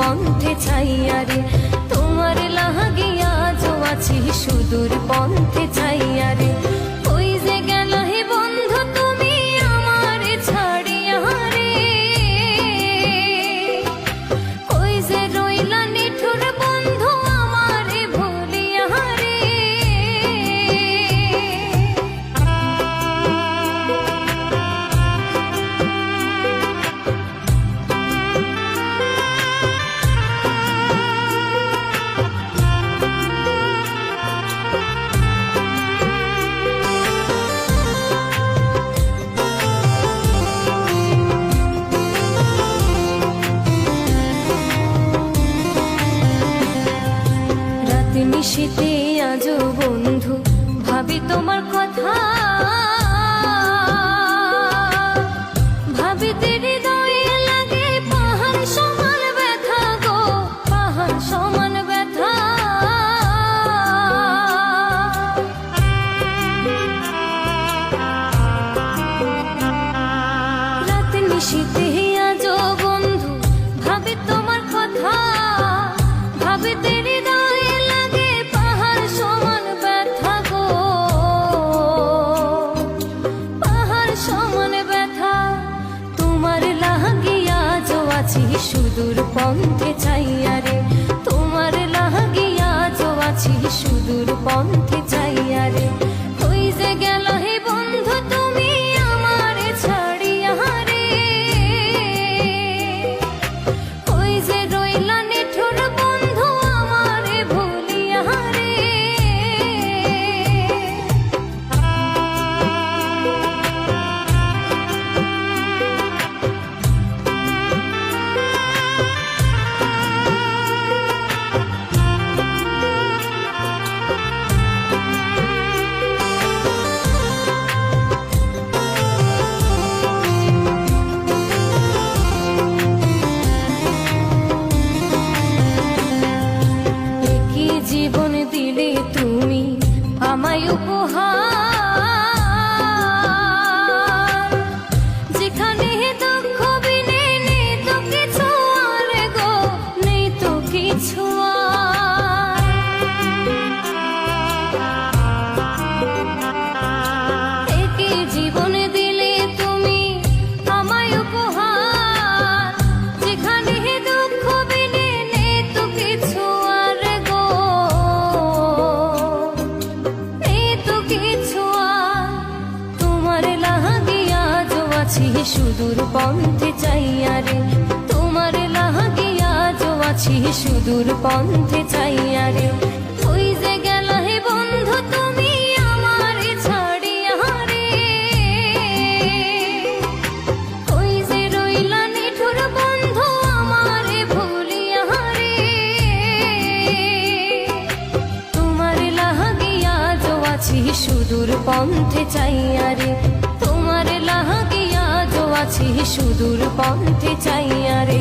পন্থে ছাইয়া রে, তোমার লাগিয়া আজও আছি সুদূর পন্থে ছাইয়া রে। ওই যে গেল হে বন্ধু তুমি আমার ছাড়িয়া রে, ওই যে রইলা নিঠুর বন্ধু আমার ভুলিয়া রে। নিশীথে আজও বন্ধু ভাবি তোমার কথা, ভাবিতে হৃদয়ে লাগে পাহাড় সমান ব্যথা গো, পাহাড় সমান ব্যথা। রাত নিশীথে আজও বন্ধু ভাবি তোমার কথা, ভাবিতে সুদূর পন্থে ছাইয়া রে, তোমার লাগিয়া আজও আছি সুদূর পন্থে ছাইয়া রে। ওই যে গেল হে বন্ধু তুমি আমার ছাড়িয়া রে, ওই যে রইলা নিঠুর বন্ধু আমার ভুলিয়া রে। জীবন দিলে তুমি আমায় উপহার, যেখানে দুঃখ বিনে নেই তো কিছু আর গো, নেই তো কিছু আর। একই জীবন দিলে তুমি আমায় উপহার, যেখানে দুঃখ বিনে নেই তো কিছু আর গো, সুদূর পন্থে চাইয়া রে, তোমার লাগিয়া আজও আছি সুদূর পন্থে চাইয়া রে। ওই যে গেল হে বন্ধু তুমি আমার ছাড়িয়া রে, ওই যে রইলা নিঠুর বন্ধু আমার ভুলিয়া রে। তোমার লাগিয়া আজও আছি সুদূর পন্থে চাইয়া রে, তোমার লাগিয়া আজও আছি সুদূর পন্থে চাইয়া রে।